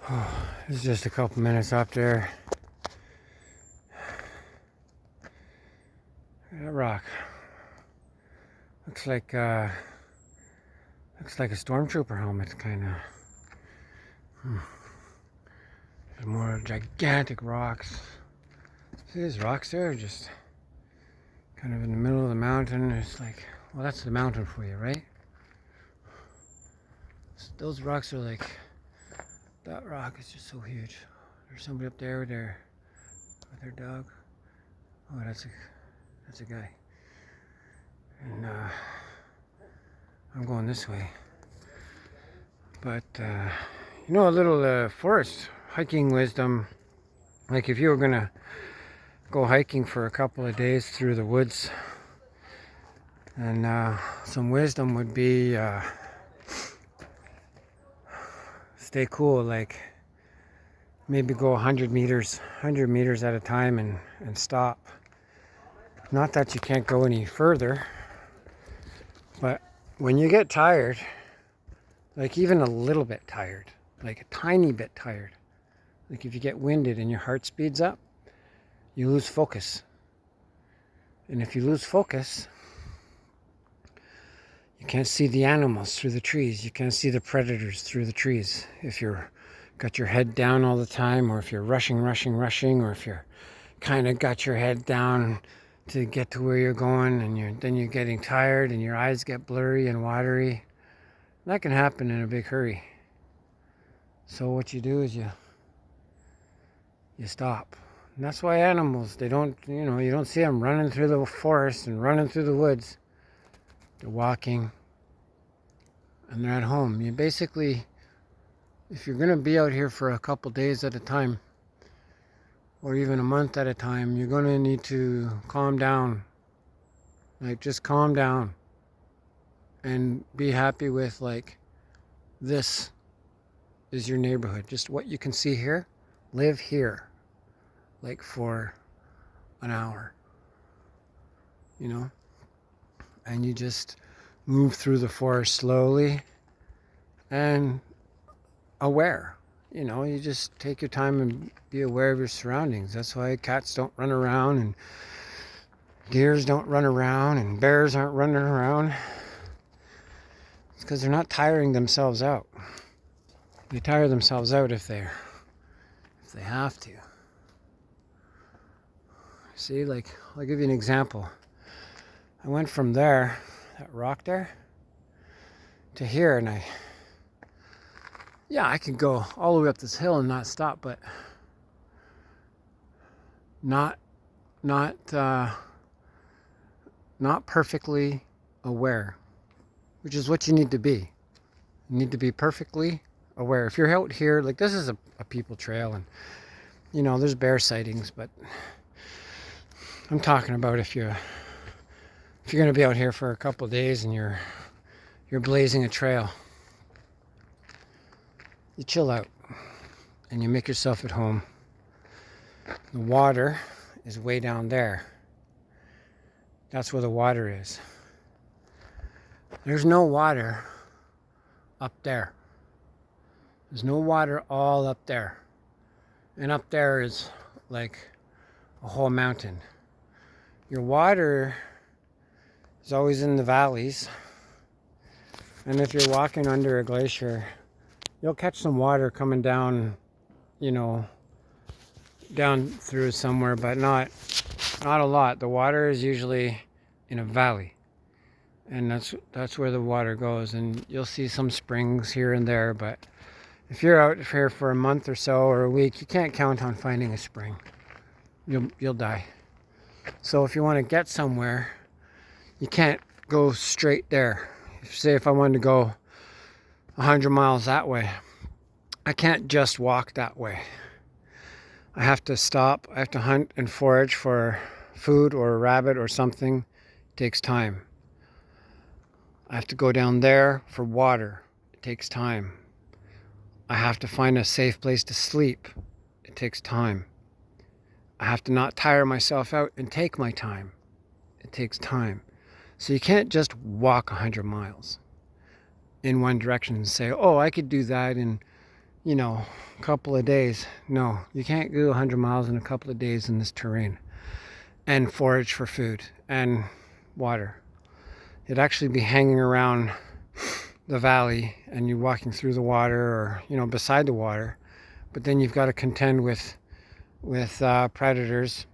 Oh, it's just a couple minutes up there. That rock looks like a stormtrooper helmet, kind of. More gigantic rocks. See these rocks there, just kind of in the middle of the mountain. It's like, well, that's the mountain for you, right? Those rocks are like, that rock is just so huge. There's somebody up there with their dog. Oh, that's a guy. And I'm going this way. But a little forest hiking wisdom. Like if you were gonna go hiking for a couple of days through the woods, and some wisdom would be stay cool. Like maybe go 100 meters at a time and stop. Not that you can't go any further, but when you get tired, like even a little bit tired, like a tiny bit tired, like if you get winded and your heart speeds up, you lose focus. And if you lose focus, you can't see the animals through the trees. You can't see the predators through the trees. If you're got your head down all the time, or if you're rushing, or if you're kind of got your head down to get to where you're going, and then you're getting tired and your eyes get blurry and watery. That can happen in a big hurry. So what you do is you stop. And that's why animals, they don't, you don't see them running through the forest and running through the woods. They're walking and they're at home. You basically, if you're going to be out here for a couple days at a time, or even a month at a time, you're going to need to calm down. Like, just calm down and be happy with, like, this is your neighborhood. Just what you can see here, live here, like for an hour, and you just move through the forest slowly and aware. You just take your time and be aware of your surroundings. That's why cats don't run around, and deers don't run around, and bears aren't running around. It's because they're not tiring themselves out. They tire themselves out if they have to. See, like, I'll give you an example. I went from there, that rock there, to here, and I could go all the way up this hill and not stop, but not perfectly aware, which is what you need to be. You need to be perfectly aware. If you're out here, like this is a people trail, and there's bear sightings, but I'm talking about if you're going to be out here for a couple of days and you're blazing a trail, you chill out and you make yourself at home. The water is way down there. That's where the water is. There's no water up there. There's no water all up there. And up there is like a whole mountain. Your water is always in the valleys. And if you're walking under a glacier, you'll catch some water coming down, down through somewhere, but not a lot. The water is usually in a valley. And that's where the water goes. And you'll see some springs here and there, but if you're out here for a month or so or a week, you can't count on finding a spring. You'll die. So if you want to get somewhere, you can't go straight there. If I wanted to go 100 miles that way, I can't just walk that way. I have to stop. I have to hunt and forage for food or a rabbit or something. It takes time. I have to go down there for water. It takes time. I have to find a safe place to sleep. It takes time. I have to not tire myself out and take my time. It takes time. So you can't just walk 100 miles in one direction and say, oh, I could do that in you know, a couple of days. No, you can't do 100 miles in a couple of days in this terrain and forage for food and water. You'd actually be hanging around the valley and you're walking through the water or, you know, beside the water. But then you've got to contend with predators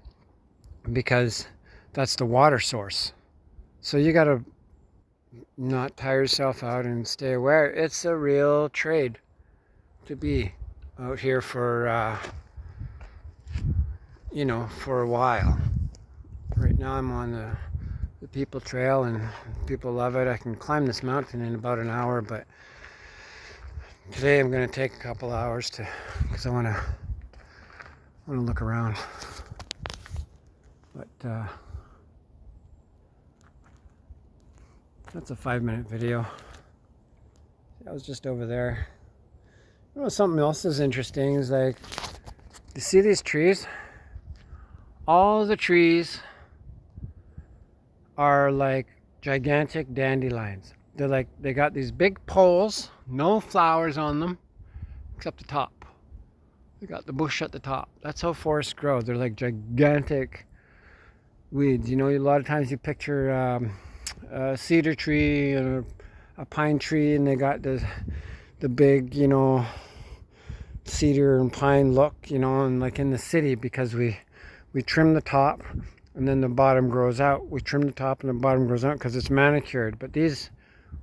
because that's the water source. So you got to not tire yourself out and stay aware. It's a real trade to be out here for, you know, for a while. Right now I'm on the People Trail and people love it. I can climb this mountain in about an hour, but today I'm going to take a couple hours because I want to look around. But that's a 5-minute video. I was just over there. You know, something else is interesting is like, you see these trees? All the trees are like gigantic dandelions. They're like, they got these big poles, no flowers on them, except the top. They got the bush at the top. That's how forests grow. They're like gigantic weeds. You know, a lot of times you picture a cedar tree or a pine tree, and they got the big, you know, cedar and pine look, you know, and like in the city, because we trim the top and then the bottom grows out. We trim the top and the bottom grows out because it's manicured. But these,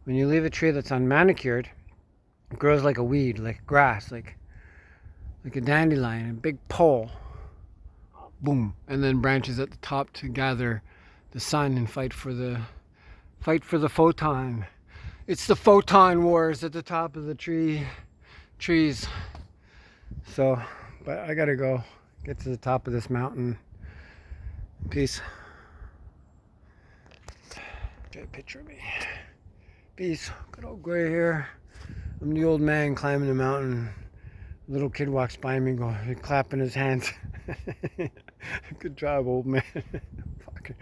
when you leave a tree that's unmanicured, it grows like a weed, like grass, like a dandelion, a big pole. Boom. And then branches at the top to gather the sun and fight for the photon. It's the photon wars at the top of the trees. So, but I gotta go get to the top of this mountain. Peace. Get a picture of me. Peace. Good old gray hair. I'm the old man climbing the mountain. A little kid walks by me, clapping his hands. Good job, old man. Fucking.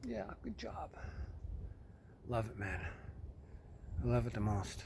Yeah, good job. Love it, man. I love it the most.